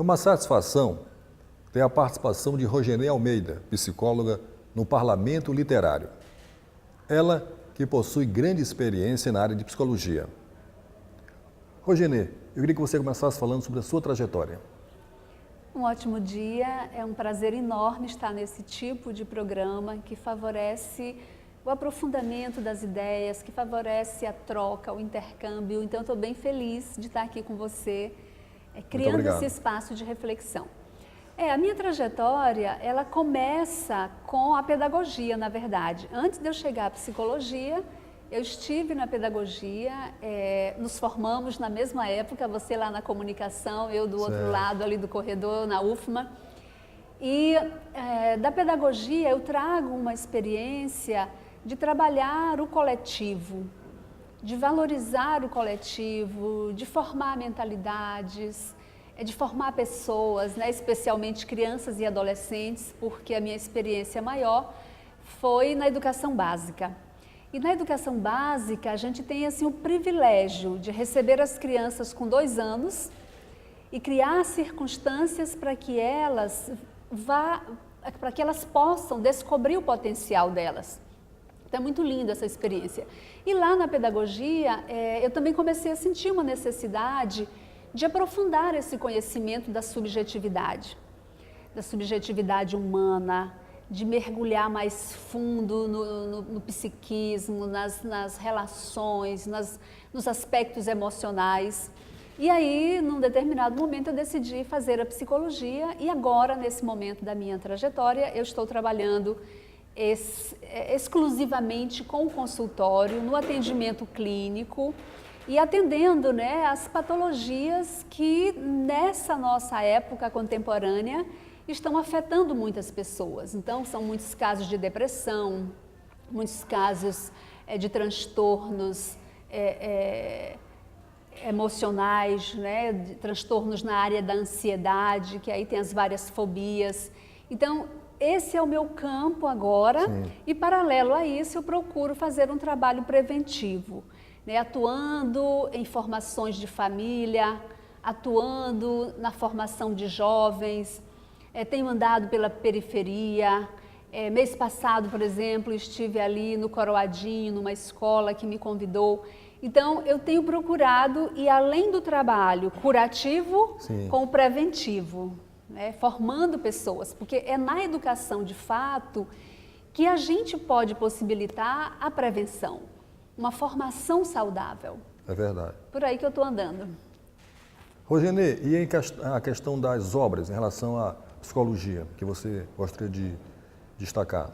É uma satisfação ter a participação de Rogenê Almeida, psicóloga no Parlamento Literário. Ela que possui grande experiência na área de psicologia. Rogenê, eu queria que você começasse falando sobre a sua trajetória. Um ótimo dia, é um prazer enorme estar nesse tipo de programa que favorece o aprofundamento das ideias, que favorece a troca, o intercâmbio. Então, estou bem feliz de estar aqui com você, criando esse espaço de reflexão. A minha trajetória, ela começa com a pedagogia, na verdade. Antes de eu chegar à psicologia, eu estive na pedagogia, nos formamos na mesma época, você lá na comunicação, eu do outro lado ali do corredor, na UFMA. E da pedagogia eu trago uma experiência de trabalhar o coletivo, de valorizar o coletivo, de formar mentalidades, de formar pessoas, né, especialmente crianças e adolescentes, porque a minha experiência maior foi na educação básica. E na educação básica a gente tem assim, o privilégio de receber as crianças com 2 anos e criar circunstâncias para que elas possam descobrir o potencial delas. Então é muito linda essa experiência. E lá na pedagogia eu também comecei a sentir uma necessidade de aprofundar esse conhecimento da subjetividade humana, de mergulhar mais fundo no psiquismo, nas relações, nos aspectos emocionais. E aí, num determinado momento, eu decidi fazer a psicologia e agora, nesse momento da minha trajetória, eu estou trabalhando exclusivamente com o consultório, no atendimento clínico, e atendendo, né, as patologias que nessa nossa época contemporânea estão afetando muitas pessoas. Então, são muitos casos de depressão, muitos casos de transtornos emocionais, né, de transtornos na área da ansiedade, que aí tem as várias fobias. Então, esse é o meu campo agora. Sim. E paralelo a isso eu procuro fazer um trabalho preventivo, né, atuando em formações de família, atuando na formação de jovens, tenho andado pela periferia. Mês passado, por exemplo, estive ali no Coroadinho, numa escola que me convidou. Então, eu tenho procurado ir além do trabalho curativo, sim, com o preventivo, né, formando pessoas, porque é na educação, de fato, que a gente pode possibilitar a prevenção, uma formação saudável. É verdade. Por aí que eu estou andando. Rogenê, e a questão das obras em relação à psicologia, que você gostaria de destacar?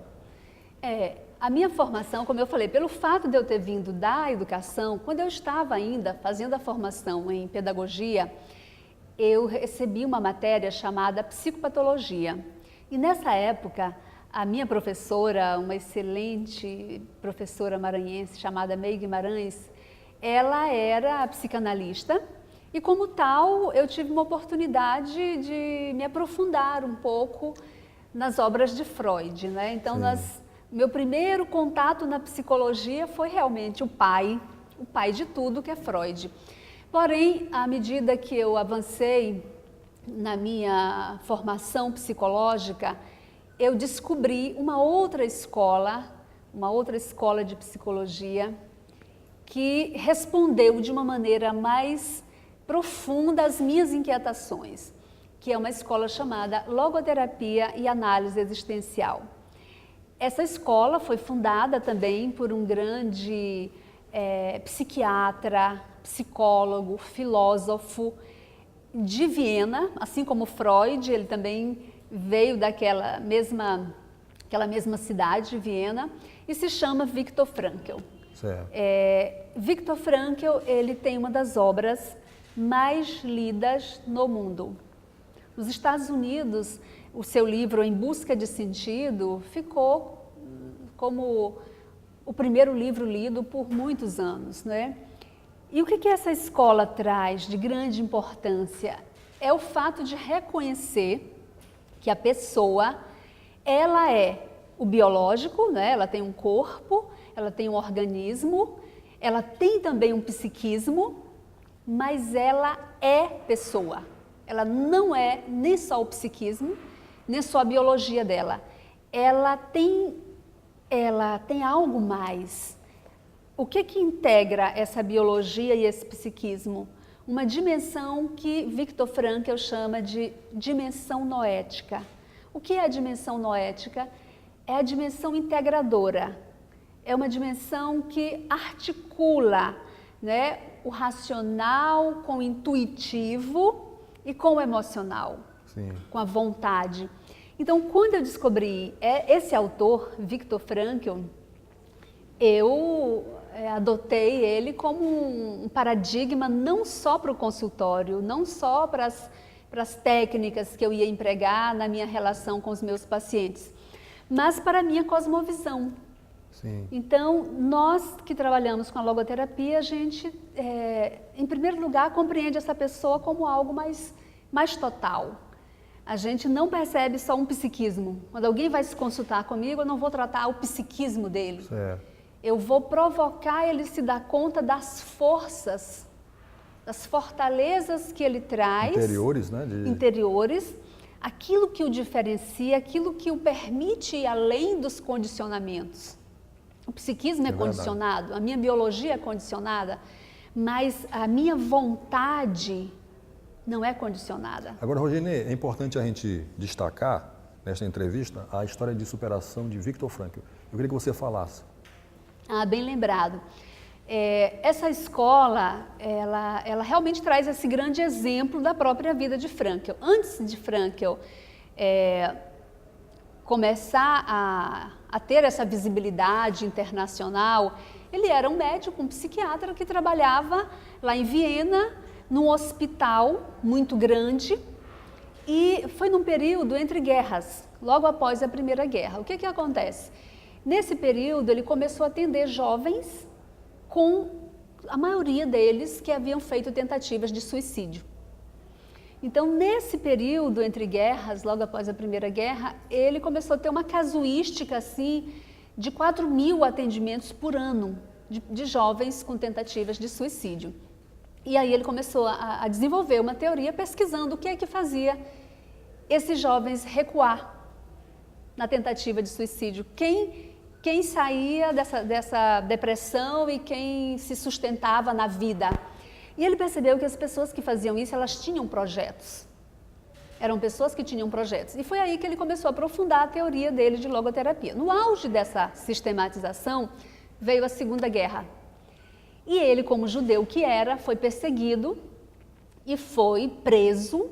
A minha formação, como eu falei, pelo fato de eu ter vindo da educação, quando eu estava ainda fazendo a formação em pedagogia, eu recebi uma matéria chamada psicopatologia. E nessa época, a minha professora, uma excelente professora maranhense chamada May Guimarães, ela era psicanalista e, como tal, eu tive uma oportunidade de me aprofundar um pouco nas obras de Freud, né? Então, meu primeiro contato na psicologia foi realmente o pai de tudo, que é Freud. Porém, à medida que eu avancei na minha formação psicológica, eu descobri uma outra escola de psicologia que respondeu de uma maneira mais profunda às minhas inquietações, que é uma escola chamada Logoterapia e Análise Existencial. Essa escola foi fundada também por um grande psiquiatra, psicólogo, filósofo de Viena, assim como Freud. Ele também veio daquela mesma cidade, Viena, e se chama Viktor Frankl. Viktor Frankl, ele tem uma das obras mais lidas no mundo. Nos Estados Unidos, o seu livro Em Busca de Sentido ficou como o primeiro livro lido por muitos anos, né? E o que essa escola traz de grande importância? É o fato de reconhecer que a pessoa, ela é o biológico, né? Ela tem um corpo, ela tem um organismo, ela tem também um psiquismo, mas ela é pessoa. Ela não é nem só o psiquismo, nem só a biologia dela. Ela tem algo mais. O que integra essa biologia e esse psiquismo? Uma dimensão que Viktor Frankl chama de dimensão noética. O que é a dimensão noética? É a dimensão integradora. É uma dimensão que articula, né, o racional com o intuitivo e com o emocional, Sim. com a vontade. Então, quando eu descobri esse autor, Viktor Frankl, eu adotei ele como um paradigma não só para o consultório, não só para as técnicas que eu ia empregar na minha relação com os meus pacientes, mas para a minha cosmovisão. Sim. Então, nós que trabalhamos com a logoterapia, a gente, em primeiro lugar, compreende essa pessoa como algo mais total. A gente não percebe só um psiquismo. Quando alguém vai se consultar comigo, eu não vou tratar o psiquismo dele. Certo. Eu vou provocar ele se dar conta das forças, das fortalezas que ele traz. Interiores, né? Interiores. Aquilo que o diferencia, aquilo que o permite ir além dos condicionamentos. O psiquismo é condicionado, a minha biologia é condicionada, mas a minha vontade não é condicionada. Agora, Rogênia, é importante a gente destacar, nesta entrevista, a história de superação de Viktor Frankl. Eu queria que você falasse. Bem lembrado. Essa escola, ela realmente traz esse grande exemplo da própria vida de Frankl. Antes de Frankl começar a ter essa visibilidade internacional, ele era um médico, um psiquiatra que trabalhava lá em Viena, num hospital muito grande, e foi num período entre guerras, logo após a Primeira Guerra. O que acontece? Nesse período, ele começou a atender jovens, com a maioria deles que haviam feito tentativas de suicídio. Então, nesse período entre guerras, logo após a Primeira Guerra, ele começou a ter uma casuística assim, de 4.000 atendimentos por ano de jovens com tentativas de suicídio. E aí ele começou a desenvolver uma teoria pesquisando o que é que fazia esses jovens recuar na tentativa de suicídio. Quem saía dessa depressão e quem se sustentava na vida. E ele percebeu que as pessoas que faziam isso, elas tinham projetos. Eram pessoas que tinham projetos. E foi aí que ele começou a aprofundar a teoria dele de logoterapia. No auge dessa sistematização, veio a Segunda Guerra. E ele, como judeu que era, foi perseguido e foi preso.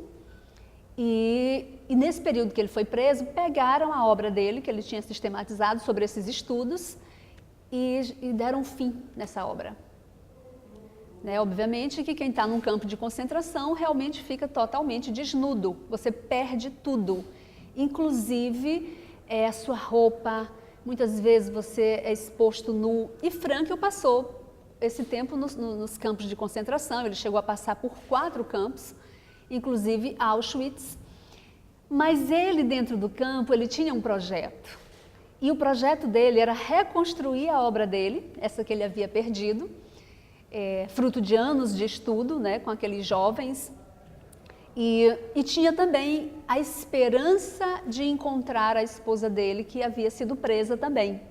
E nesse período que ele foi preso, pegaram a obra dele, que ele tinha sistematizado sobre esses estudos, e deram fim nessa obra. Obviamente que quem está num campo de concentração realmente fica totalmente desnudo, você perde tudo, inclusive a sua roupa, muitas vezes você é exposto nu. E Frankl passou esse tempo nos campos de concentração, ele chegou a passar por 4 campos, inclusive Auschwitz, mas ele dentro do campo, ele tinha um projeto, e o projeto dele era reconstruir a obra dele, essa que ele havia perdido, fruto de anos de estudo, com aqueles jovens, e tinha também a esperança de encontrar a esposa dele, que havia sido presa também.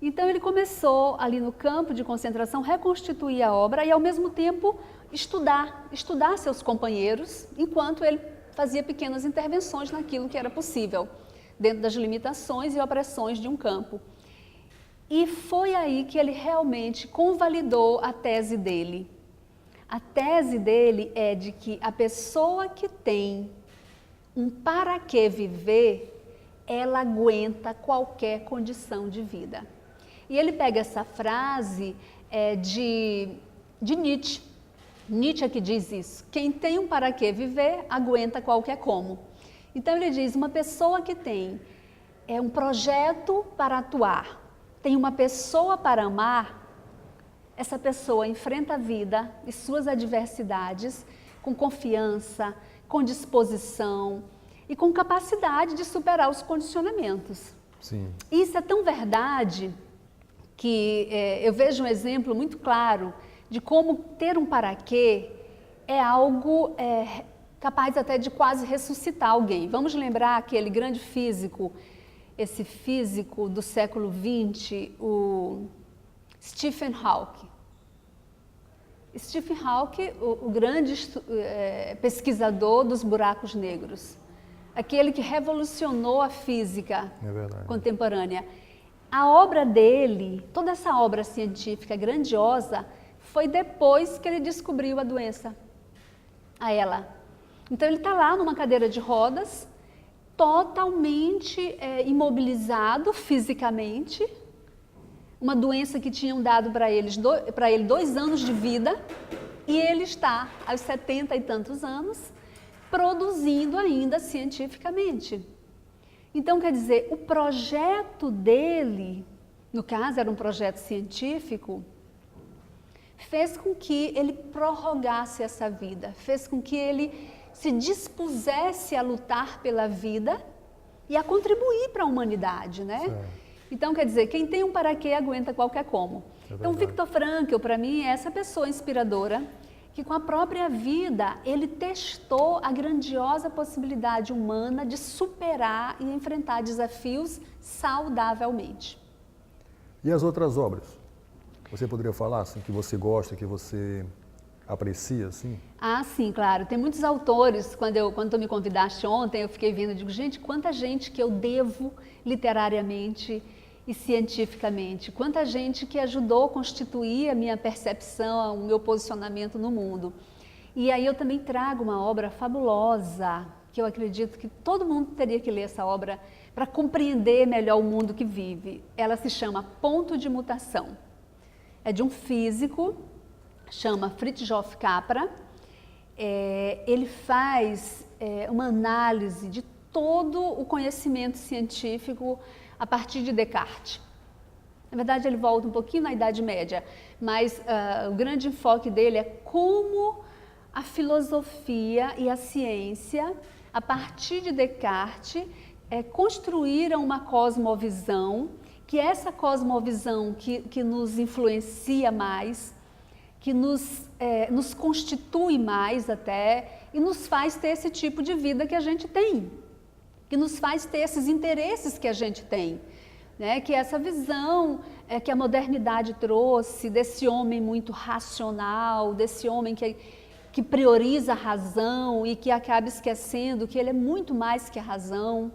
Então ele começou ali no campo de concentração, reconstituir a obra e ao mesmo tempo estudar seus companheiros, enquanto ele fazia pequenas intervenções naquilo que era possível, dentro das limitações e opressões de um campo. E foi aí que ele realmente convalidou a tese dele. A tese dele é de que a pessoa que tem um para que viver, ela aguenta qualquer condição de vida. E ele pega essa frase de Nietzsche. Nietzsche é que diz isso. Quem tem um para que viver, aguenta qualquer como. Então ele diz, uma pessoa que tem um projeto para atuar, tem uma pessoa para amar, essa pessoa enfrenta a vida e suas adversidades com confiança, com disposição e com capacidade de superar os condicionamentos. Sim. Isso é tão verdade que eu vejo um exemplo muito claro de como ter um para quê é algo capaz até de quase ressuscitar alguém. Vamos lembrar aquele grande físico, esse físico do século XX, o Stephen Hawking. Stephen Hawking, o grande pesquisador dos buracos negros, aquele que revolucionou a física contemporânea. A obra dele, toda essa obra científica grandiosa, foi depois que ele descobriu a doença, a ela. Então ele está lá numa cadeira de rodas, totalmente imobilizado fisicamente, uma doença que tinham dado para ele 2 anos de vida, e ele está, aos 70 e tantos anos, produzindo ainda cientificamente. Então, quer dizer, o projeto dele, no caso era um projeto científico, fez com que ele prorrogasse essa vida, fez com que ele se dispusesse a lutar pela vida e a contribuir para a humanidade, né? Certo. Então, quer dizer, quem tem um para quê aguenta qualquer como. Então, Viktor Frankl, para mim, é essa pessoa inspiradora que com a própria vida ele testou a grandiosa possibilidade humana de superar e enfrentar desafios saudavelmente. E as outras obras? Você poderia falar assim, que você gosta, que você aprecia, assim? Ah, sim, claro. Tem muitos autores. Quando tu me convidaste ontem, eu fiquei vendo e digo, gente, quanta gente que eu devo literariamente e cientificamente, quanta gente que ajudou a constituir a minha percepção, o meu posicionamento no mundo. E aí eu também trago uma obra fabulosa, que eu acredito que todo mundo teria que ler essa obra para compreender melhor o mundo que vive. Ela se chama Ponto de Mutação. É de um físico, chama Fritjof Capra. Ele faz uma análise de todo o conhecimento científico a partir de Descartes. Na verdade, ele volta um pouquinho na Idade Média, mas o grande enfoque dele é como a filosofia e a ciência, a partir de Descartes, construíram uma cosmovisão, que é essa cosmovisão que nos influencia mais, que nos constitui mais até, e nos faz ter esse tipo de vida que a gente tem, que nos faz ter esses interesses que a gente tem, né? Que é essa visão que a modernidade trouxe, desse homem muito racional, desse homem que prioriza a razão e que acaba esquecendo que ele é muito mais que a razão,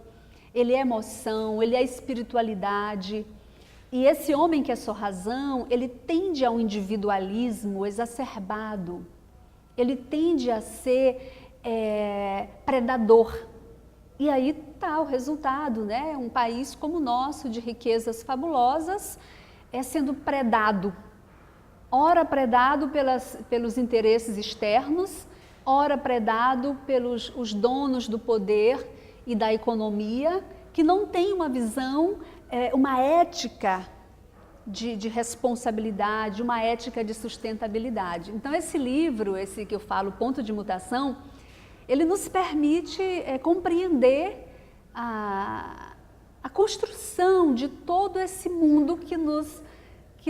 ele é emoção, ele é espiritualidade. E esse homem que é só razão, ele tende ao individualismo exacerbado, ele tende a ser predador. E aí está o resultado, né? Um país como o nosso, de riquezas fabulosas, sendo predado. Ora predado pelos interesses externos, ora predado pelos os donos do poder e da economia, que não tem uma visão, uma ética de responsabilidade, uma ética de sustentabilidade. Então esse livro, esse que eu falo, Ponto de Mutação, ele nos permite compreender a construção de todo esse mundo que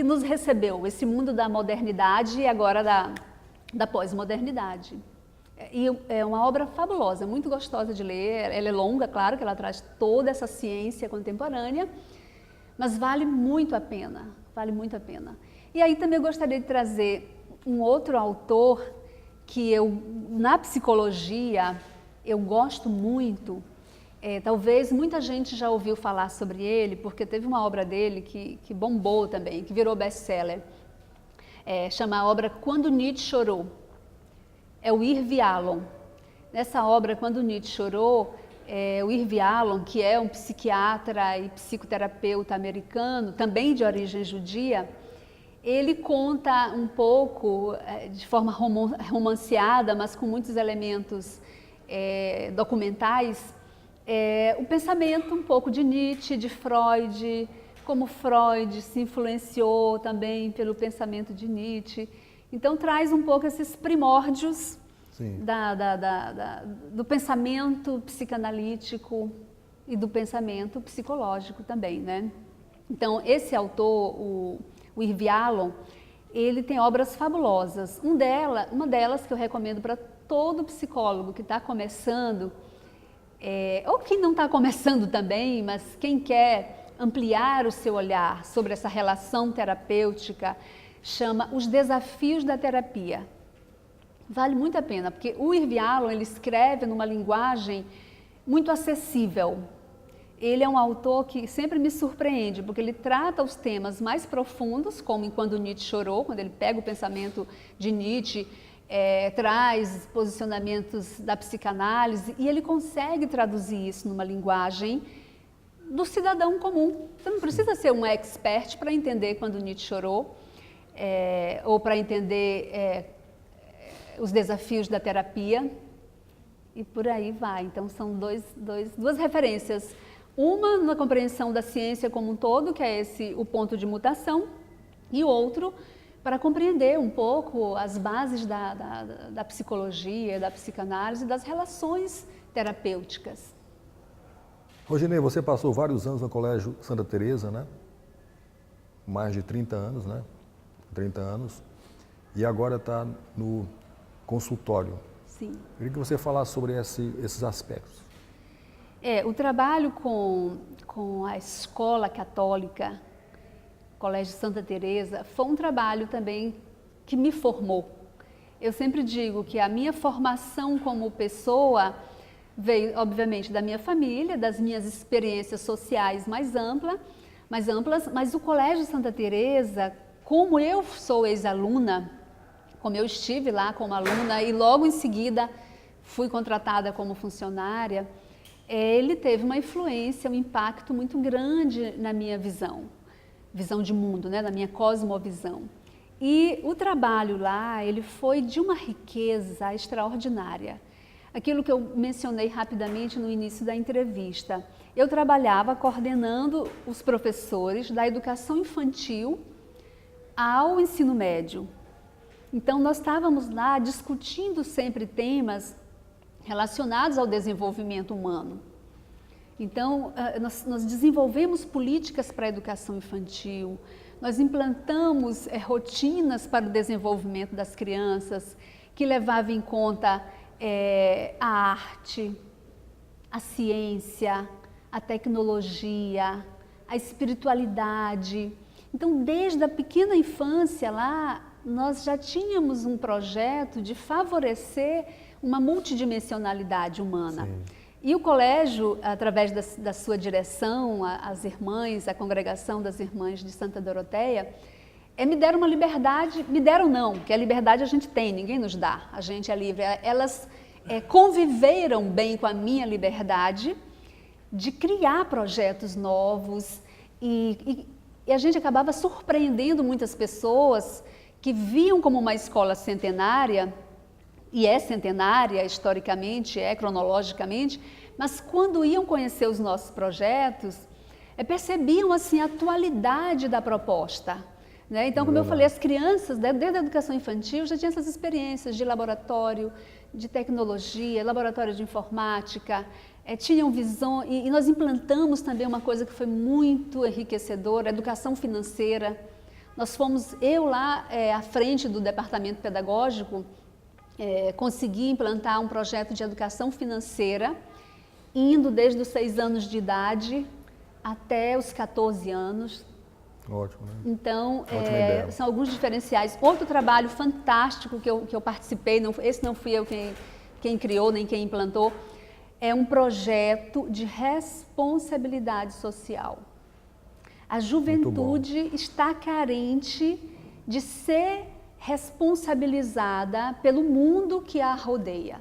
nos recebeu, esse mundo da modernidade e agora da pós-modernidade. E é uma obra fabulosa, muito gostosa de ler, ela é longa, claro que ela traz toda essa ciência contemporânea, mas vale muito a pena, vale muito a pena. E aí também eu gostaria de trazer um outro autor que na psicologia, eu gosto muito, talvez muita gente já ouviu falar sobre ele, porque teve uma obra dele que bombou também, que virou best-seller, chama a obra Quando Nietzsche Chorou, é o Irving Yalom. Nessa obra, Quando Nietzsche Chorou, o Irving Yalom, que é um psiquiatra e psicoterapeuta americano, também de origem judia, ele conta um pouco, de forma romanceada, mas com muitos elementos documentais, o pensamento um pouco de Nietzsche, de Freud, como Freud se influenciou também pelo pensamento de Nietzsche. Então traz um pouco esses primórdios do pensamento psicanalítico e do pensamento psicológico também, né? Então esse autor, o Irving Yalom, ele tem obras fabulosas. Uma delas que eu recomendo para todo psicólogo que está começando, ou quem não está começando também, mas quem quer ampliar o seu olhar sobre essa relação terapêutica, chama Os Desafios da Terapia. Vale muito a pena, porque o Irving Yalom, ele escreve numa linguagem muito acessível. Ele é um autor que sempre me surpreende, porque ele trata os temas mais profundos, como em Quando Nietzsche Chorou, quando ele pega o pensamento de Nietzsche, traz posicionamentos da psicanálise, e ele consegue traduzir isso numa linguagem do cidadão comum. Você não precisa ser um expert para entender Quando Nietzsche Chorou, ou para entender os desafios da terapia, e por aí vai. Então são duas referências. Uma na compreensão da ciência como um todo, que é o ponto de mutação, e outro para compreender um pouco as bases da psicologia, da psicanálise, das relações terapêuticas. Roginei, você passou vários anos no Colégio Santa Teresa, né? Mais de 30 anos, né? 30 anos. E agora está no consultório. Sim. Eu queria que você falasse sobre esses aspectos. O trabalho com a escola católica, Colégio Santa Teresa, foi um trabalho também que me formou. Eu sempre digo que a minha formação como pessoa veio, obviamente, da minha família, das minhas experiências sociais mais amplas, mas o Colégio Santa Teresa, como eu sou ex-aluna, como eu estive lá como aluna e logo em seguida fui contratada como funcionária, ele teve uma influência, um impacto muito grande na minha visão de mundo, né, na minha cosmovisão. E o trabalho lá, ele foi de uma riqueza extraordinária. Aquilo que eu mencionei rapidamente no início da entrevista. Eu trabalhava coordenando os professores da educação infantil ao ensino médio. Então, nós estávamos lá discutindo sempre temas relacionados ao desenvolvimento humano. Então, nós desenvolvemos políticas para a educação infantil, nós implantamos rotinas para o desenvolvimento das crianças, que levavam em conta a arte, a ciência, a tecnologia, a espiritualidade. Então, desde a pequena infância lá, nós já tínhamos um projeto de favorecer uma multidimensionalidade humana. Sim. E o colégio, através da sua direção, as irmãs, a congregação das irmãs de Santa Doroteia, me deram uma liberdade, me deram não, porque a liberdade a gente tem, ninguém nos dá, a gente é livre. Elas conviveram bem com a minha liberdade de criar projetos novos e a gente acabava surpreendendo muitas pessoas que viam como uma escola centenária, e é centenária historicamente, cronologicamente, mas quando iam conhecer os nossos projetos, percebiam assim a atualidade da proposta. Né? Então, como eu falei, as crianças, desde a educação infantil, já tinham essas experiências de laboratório, de tecnologia, laboratório de informática, tinham visão, e nós implantamos também uma coisa que foi muito enriquecedora, a educação financeira. Nós fomos, eu lá à frente do departamento pedagógico, consegui implantar um projeto de educação financeira, indo desde os 6 anos de idade até os 14 anos. Ótimo, né? Então, são alguns diferenciais. Outro trabalho fantástico que eu participei, esse não fui eu quem criou, nem quem implantou, é um projeto de responsabilidade social. A juventude está carente de ser responsabilizada pelo mundo que a rodeia.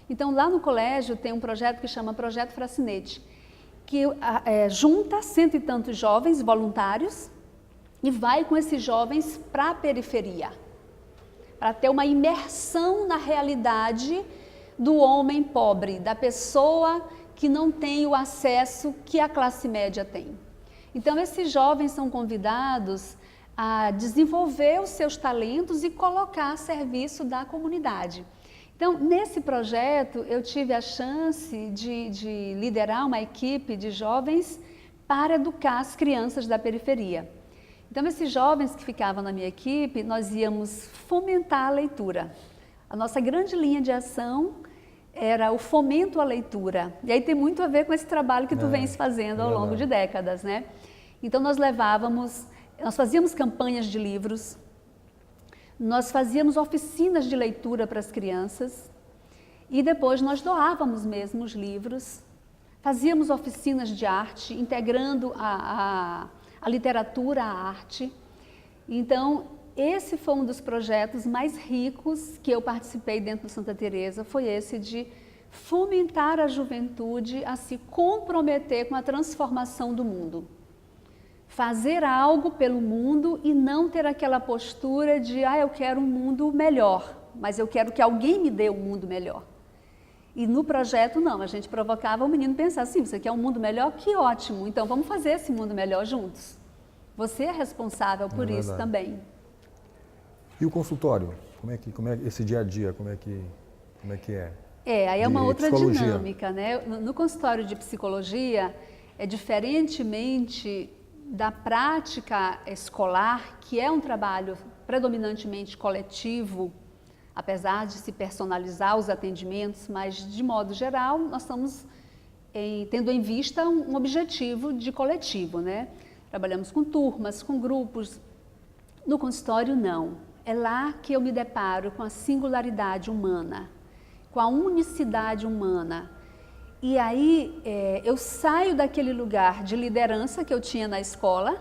Então, lá no colégio tem um projeto que chama Projeto Fracinete, que junta 100 e tantos jovens voluntários e vai com esses jovens para a periferia, para ter uma imersão na realidade do homem pobre, da pessoa que não tem o acesso que a classe média tem. Então, esses jovens são convidados a desenvolver os seus talentos e colocar a serviço da comunidade. Então, nesse projeto, eu tive a chance de liderar uma equipe de jovens para educar as crianças da periferia. Então, esses jovens que ficavam na minha equipe, nós íamos fomentar a leitura. A nossa grande linha de ação era o fomento à leitura. E aí tem muito a ver com esse trabalho que tu vens fazendo ao longo de décadas, né? Então nós fazíamos campanhas de livros, nós fazíamos oficinas de leitura para as crianças e depois nós doávamos mesmo os livros, fazíamos oficinas de arte, integrando a literatura à arte. Então, esse foi um dos projetos mais ricos que eu participei dentro do Santa Teresa, foi esse de fomentar a juventude a se comprometer com a transformação do mundo. Fazer algo pelo mundo e não ter aquela postura de eu quero um mundo melhor, mas eu quero que alguém me dê um mundo melhor. E no projeto não, a gente provocava o menino pensar assim, você quer um mundo melhor? Que ótimo, então vamos fazer esse mundo melhor juntos. Você é responsável por isso também. E o consultório? Como é esse dia a dia, como é que é? Aí é uma outra dinâmica, né? No consultório de psicologia, diferentemente da prática escolar, que é um trabalho predominantemente coletivo, apesar de se personalizar os atendimentos, mas de modo geral nós estamos tendo em vista um objetivo de coletivo, né? Trabalhamos com turmas, com grupos. No consultório não, é lá que eu me deparo com a singularidade humana, com a unicidade humana. E aí eu saio daquele lugar de liderança que eu tinha na escola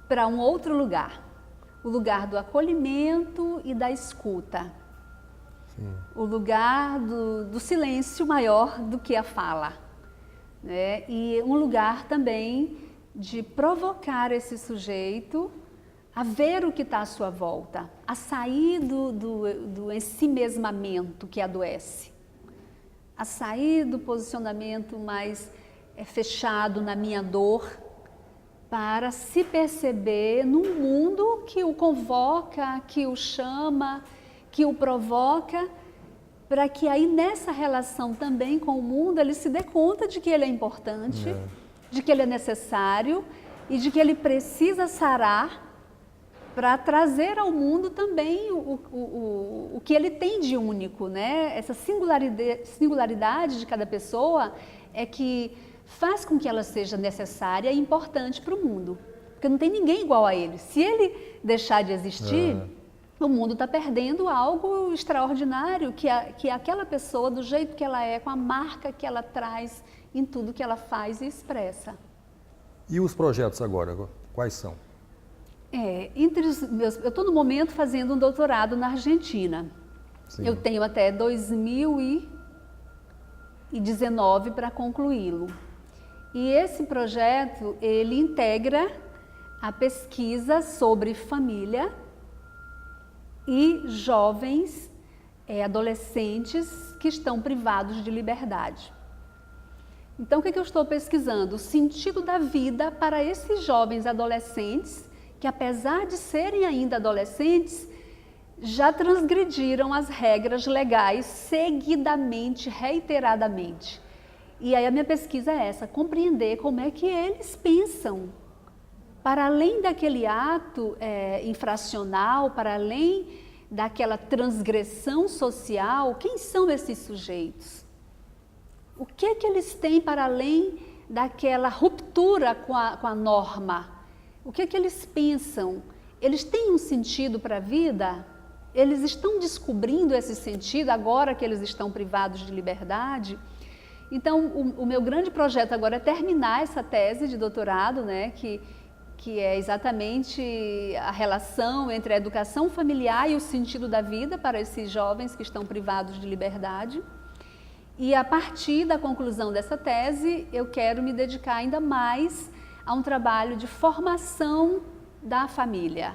para um outro lugar. O lugar do acolhimento e da escuta. Sim. O lugar do silêncio maior do que a fala. Né? E um lugar também de provocar esse sujeito a ver o que está à sua volta, a sair do ensimesmamento que adoece, a sair do posicionamento mais fechado na minha dor, para se perceber num mundo que o convoca, que o chama, que o provoca, para que aí nessa relação também com o mundo ele se dê conta de que ele é importante, de que ele é necessário e de que ele precisa sarar para trazer ao mundo também o que ele tem de único, né? Essa singularidade de cada pessoa é que faz com que ela seja necessária e importante para o mundo. Porque não tem ninguém igual a ele. Se ele deixar de existir, o mundo está perdendo algo extraordinário, que é aquela pessoa, do jeito que ela é, com a marca que ela traz em tudo que ela faz e expressa. E os projetos agora, quais são? Eu estou no momento fazendo um doutorado na Argentina. Sim. Eu tenho até 2019 para concluí-lo. E esse projeto, ele integra a pesquisa sobre família e jovens, adolescentes que estão privados de liberdade. Então, o que eu estou pesquisando? O sentido da vida para esses jovens adolescentes que, apesar de serem ainda adolescentes, já transgrediram as regras legais seguidamente, reiteradamente. E aí a minha pesquisa é essa, compreender como é que eles pensam, para além daquele ato infracional, para além daquela transgressão social, quem são esses sujeitos? O que é que eles têm para além daquela ruptura com a norma? O que é que eles pensam? Eles têm um sentido para a vida? Eles estão descobrindo esse sentido agora que eles estão privados de liberdade? Então, o meu grande projeto agora é terminar essa tese de doutorado, né, que é exatamente a relação entre a educação familiar e o sentido da vida para esses jovens que estão privados de liberdade. E a partir da conclusão dessa tese, eu quero me dedicar ainda mais a um trabalho de formação da família.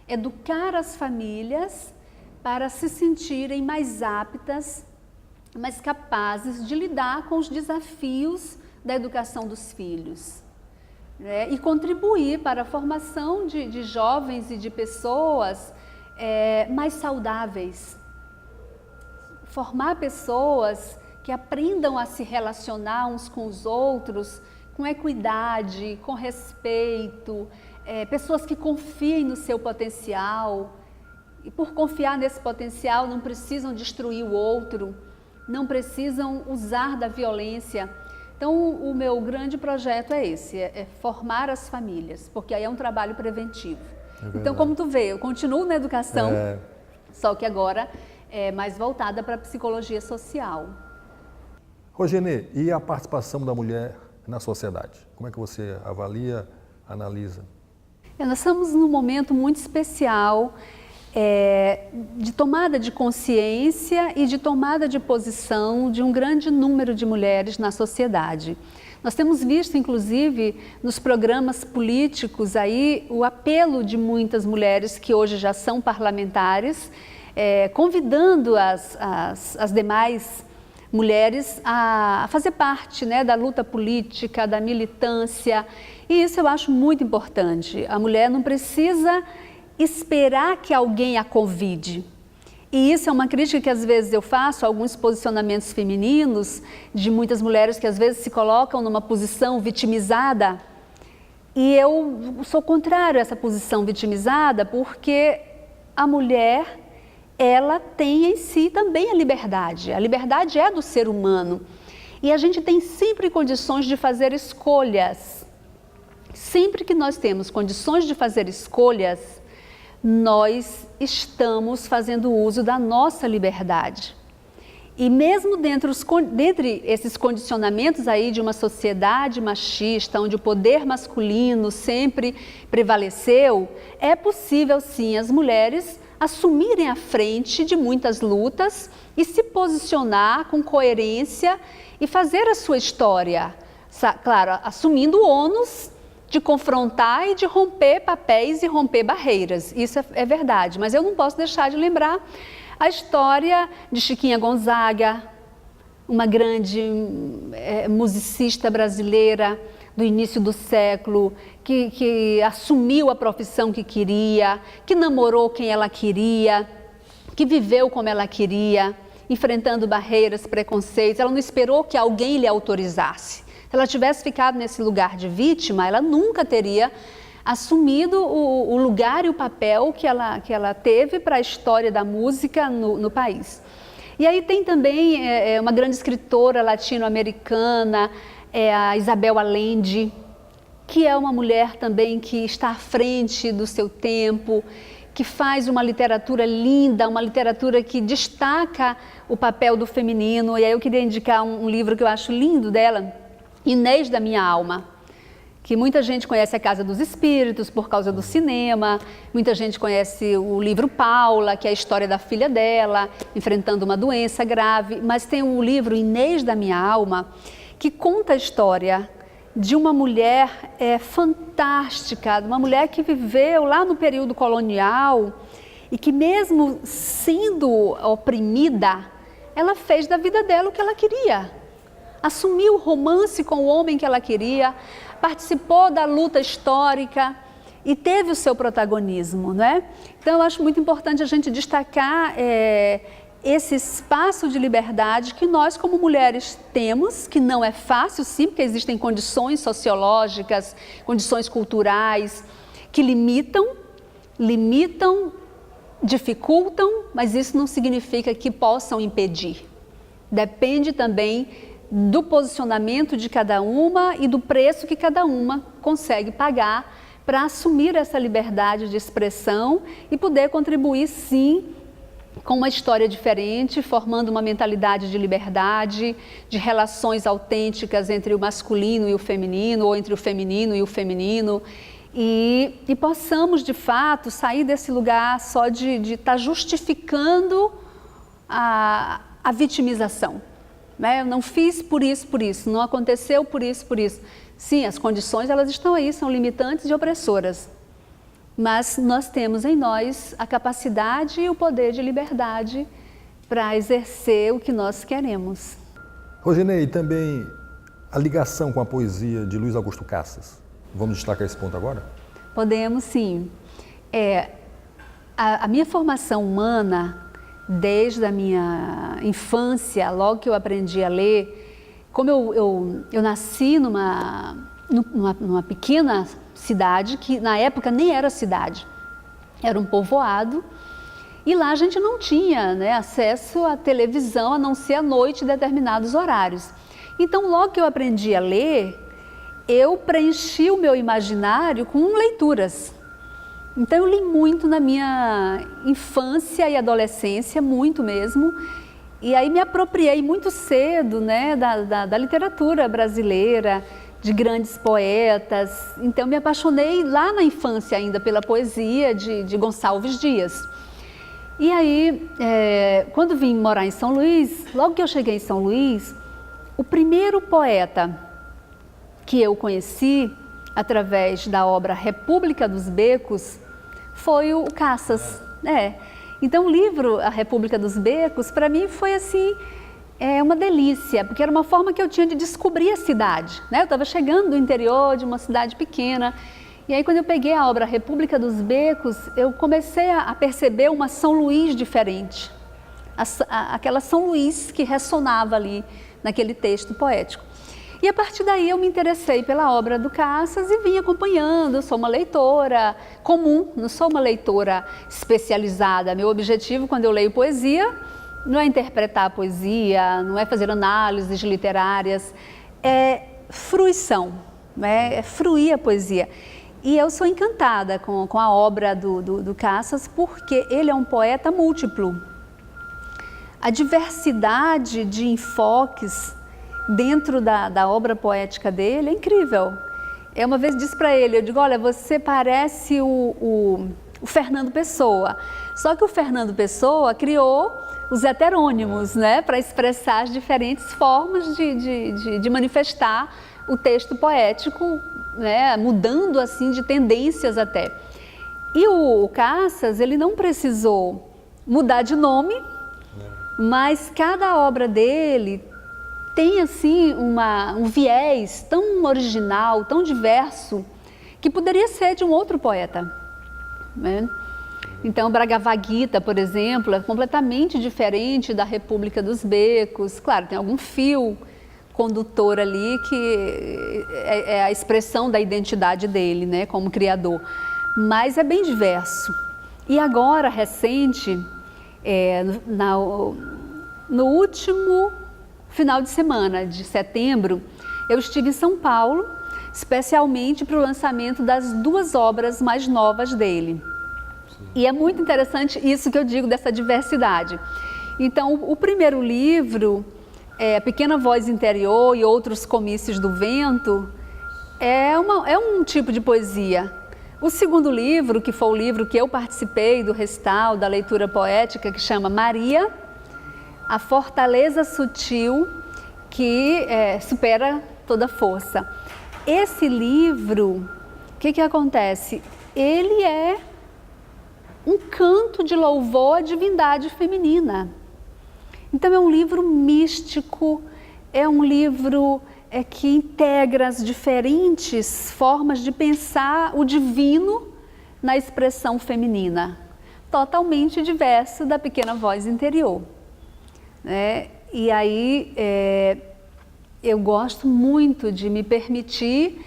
Educar as famílias para se sentirem mais aptas, mais capazes de lidar com os desafios da educação dos filhos. Né? E contribuir para a formação de jovens e de pessoas mais saudáveis. Formar pessoas que aprendam a se relacionar uns com os outros com equidade, com respeito, pessoas que confiem no seu potencial, E por confiar nesse potencial, não precisam destruir o outro, não precisam usar da violência. Então, o meu grande projeto é esse, é formar as famílias, porque aí é um trabalho preventivo. Então, como tu vê, eu continuo na educação, só que agora é mais voltada para a psicologia social. Rogenê, e a participação da mulher na sociedade? Como é que você avalia, analisa? Nós estamos num momento muito especial de tomada de consciência e de tomada de posição de um grande número de mulheres na sociedade. Nós temos visto, inclusive, nos programas políticos aí, o apelo de muitas mulheres que hoje já são parlamentares, convidando as demais mulheres a fazer parte, né, da luta política, da militância, e isso eu acho muito importante. A mulher não precisa esperar que alguém a convide. E isso é uma crítica que às vezes eu faço a alguns posicionamentos femininos de muitas mulheres que às vezes se colocam numa posição vitimizada, e eu sou contrário a essa posição vitimizada, porque a mulher, ela tem em si também a liberdade é do ser humano, e a gente tem sempre condições de fazer escolhas. Sempre que nós temos condições de fazer escolhas, nós estamos fazendo uso da nossa liberdade. E mesmo dentre esses condicionamentos aí de uma sociedade machista, onde o poder masculino sempre prevaleceu, é possível sim as mulheres assumirem a frente de muitas lutas e se posicionar com coerência e fazer a sua história. Claro, assumindo o ônus de confrontar e de romper papéis e romper barreiras. Isso é verdade, mas eu não posso deixar de lembrar a história de Chiquinha Gonzaga, uma grande musicista brasileira do início do século, que assumiu a profissão que queria, que namorou quem ela queria, que viveu como ela queria, enfrentando barreiras, preconceitos. Ela não esperou que alguém lhe autorizasse. Se ela tivesse ficado nesse lugar de vítima, ela nunca teria assumido o lugar e o papel que ela teve para a história da música no país. E aí tem também uma grande escritora latino-americana, a Isabel Allende, que é uma mulher também que está à frente do seu tempo, que faz uma literatura linda, uma literatura que destaca o papel do feminino. E aí eu queria indicar um livro que eu acho lindo dela, Inês da Minha Alma, que muita gente conhece a Casa dos Espíritos por causa do cinema, muita gente conhece o livro Paula, que é a história da filha dela, enfrentando uma doença grave, mas tem o livro Inês da Minha Alma, que conta a história de uma mulher fantástica, uma mulher que viveu lá no período colonial e que mesmo sendo oprimida, ela fez da vida dela o que ela queria. Assumiu o romance com o homem que ela queria, participou da luta histórica e teve o seu protagonismo, não é? Então, eu acho muito importante a gente destacar esse espaço de liberdade que nós, como mulheres, temos, que não é fácil, sim, porque existem condições sociológicas, condições culturais que limitam, dificultam, mas isso não significa que possam impedir. Depende também do posicionamento de cada uma e do preço que cada uma consegue pagar para assumir essa liberdade de expressão e poder contribuir, sim, com uma história diferente, formando uma mentalidade de liberdade, de relações autênticas entre o masculino e o feminino, ou entre o feminino e o feminino, e possamos, de fato, sair desse lugar só de estar justificando a vitimização. Eu não fiz por isso, não aconteceu por isso. Sim, as condições elas estão aí, são limitantes e opressoras. Mas nós temos em nós a capacidade e o poder de liberdade para exercer o que nós queremos. Rogenê, e também a ligação com a poesia de Luiz Augusto Cassas. Vamos destacar esse ponto agora? Podemos, sim. A minha formação humana, desde a minha infância, logo que eu aprendi a ler, como eu nasci numa pequena cidade, que na época nem era cidade, era um povoado, E lá a gente não tinha, né, acesso à televisão, a não ser à noite em determinados horários. Então, logo que eu aprendi a ler, eu preenchi o meu imaginário com leituras. Então, eu li muito na minha infância e adolescência, muito mesmo. E aí me apropriei muito cedo, né, da literatura brasileira, de grandes poetas. Então, me apaixonei lá na infância ainda pela poesia de Gonçalves Dias. E aí, quando vim morar em São Luís, logo que eu cheguei em São Luís, o primeiro poeta que eu conheci através da obra República dos Becos foi o Cassas. Então, o livro A República dos Becos, para mim, foi assim, uma delícia, porque era uma forma que eu tinha de descobrir a cidade, né? Eu estava chegando do interior de uma cidade pequena. E aí, quando eu peguei a obra República dos Becos, eu comecei a perceber uma São Luís diferente. Aquela São Luís que ressonava ali naquele texto poético. E a partir daí eu me interessei pela obra do Cassas e vim acompanhando. Eu sou uma leitora comum, não sou uma leitora especializada. Meu objetivo quando eu leio poesia não é interpretar a poesia, não é fazer análises literárias, é fruição, né? É fruir a poesia. E eu sou encantada com a obra do Cassas, porque ele é um poeta múltiplo. A diversidade de enfoques dentro da obra poética dele é incrível. Eu uma vez disse para ele, eu digo, olha, você parece o Fernando Pessoa. Só que o Fernando Pessoa criou os heterônimos, né, para expressar as diferentes formas de manifestar o texto poético, né, mudando assim de tendências até. E o Cassas, ele não precisou mudar de nome, mas cada obra dele tem assim um viés tão original, tão diverso, que poderia ser de um outro poeta, né? Então, Bhagavad Gita, por exemplo, é completamente diferente da República dos Becos. Claro, tem algum fio condutor ali que é a expressão da identidade dele, né, como criador. Mas é bem diverso. E agora, recente, no último final de semana de setembro, eu estive em São Paulo, especialmente para o lançamento das 2 obras mais novas dele. E é muito interessante isso que eu digo dessa diversidade. Então, o primeiro livro, A Pequena Voz Interior e Outros Comícios do Vento, é um tipo de poesia. O segundo livro, que foi o livro que eu participei do recital, da leitura poética, que chama Maria, a Fortaleza Sutil que supera toda força. Esse livro, o que acontece? Ele é um canto de louvor à divindade feminina. Então é um livro místico, é um livro que integra as diferentes formas de pensar o divino na expressão feminina, totalmente diverso da Pequena Voz Interior. E aí eu gosto muito de me permitir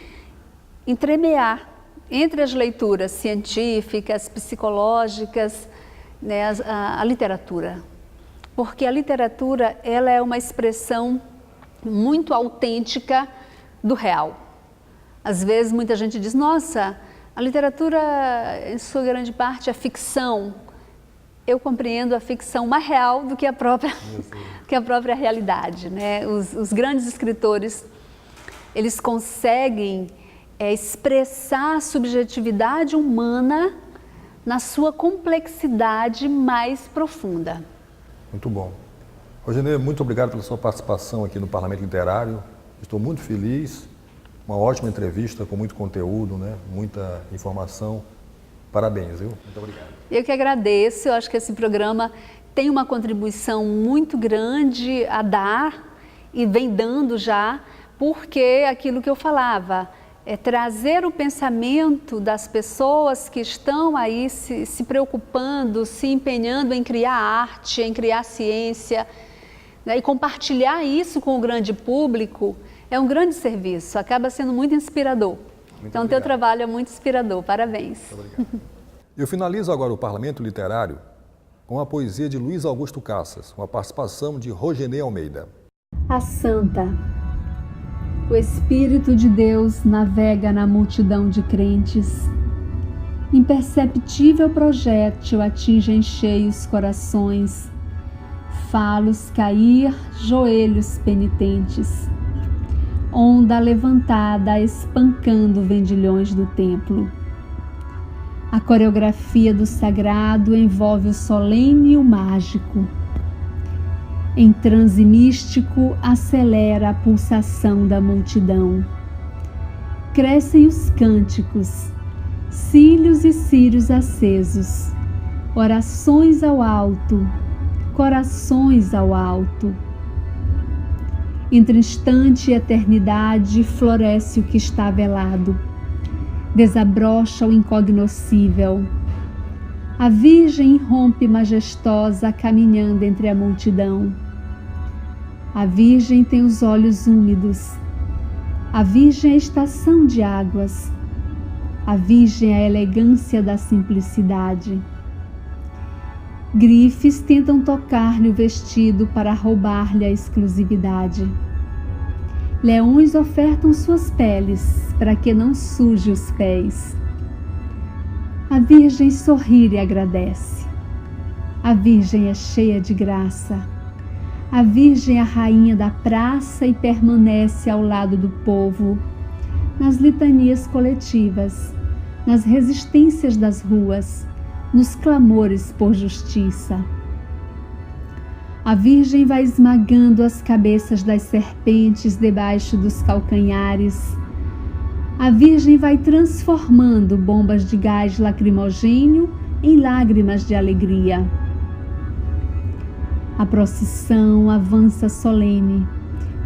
entremear entre as leituras científicas, psicológicas, né, a literatura. Porque a literatura, ela é uma expressão muito autêntica do real. Às vezes muita gente diz, nossa, a literatura em sua grande parte é ficção. Eu compreendo a ficção mais real do que a própria realidade, né? Os grandes escritores, eles conseguem expressar a subjetividade humana na sua complexidade mais profunda. Muito bom. Rogenê, muito obrigado pela sua participação aqui no Parlamento Literário. Estou muito feliz. Uma ótima entrevista com muito conteúdo, né? Muita informação. Parabéns, viu? Muito obrigado. Eu que agradeço. Eu acho que esse programa tem uma contribuição muito grande a dar e vem dando já, porque aquilo que eu falava, é trazer o pensamento das pessoas que estão aí se preocupando, se empenhando em criar arte, em criar ciência, né, e compartilhar isso com o grande público é um grande serviço, acaba sendo muito inspirador. Então, o teu trabalho é muito inspirador. Parabéns. Muito obrigado. Eu finalizo agora o Parlamento Literário com a poesia de Luiz Augusto Cassas, com a participação de Rogenei Almeida. A Santa. O Espírito de Deus navega na multidão de crentes. Imperceptível projétil atinge em cheio os corações. Falos cair, joelhos penitentes. Onda levantada espancando vendilhões do templo. A coreografia do sagrado envolve o solene e o mágico. Em transe místico, acelera a pulsação da multidão. Crescem os cânticos, cílios e círios acesos, orações ao alto, corações ao alto. Entre instante e eternidade floresce o que está velado, desabrocha o incognoscível. A Virgem irrompe majestosa caminhando entre a multidão. A Virgem tem os olhos úmidos. A Virgem é a estação de águas. A Virgem é a elegância da simplicidade. Grifes tentam tocar-lhe o vestido para roubar-lhe a exclusividade. Leões ofertam suas peles para que não suje os pés. A Virgem sorri e agradece. A Virgem é cheia de graça. A Virgem é a rainha da praça e permanece ao lado do povo, nas litanias coletivas, nas resistências das ruas, nos clamores por justiça. A Virgem vai esmagando as cabeças das serpentes debaixo dos calcanhares. A Virgem vai transformando bombas de gás lacrimogêneo em lágrimas de alegria. A procissão avança solene,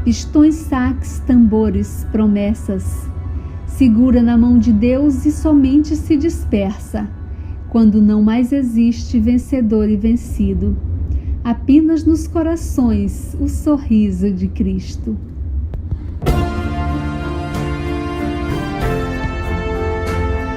pistões, saques, tambores, promessas. Segura na mão de Deus e somente se dispersa, quando não mais existe vencedor e vencido. Apenas nos corações o sorriso de Cristo.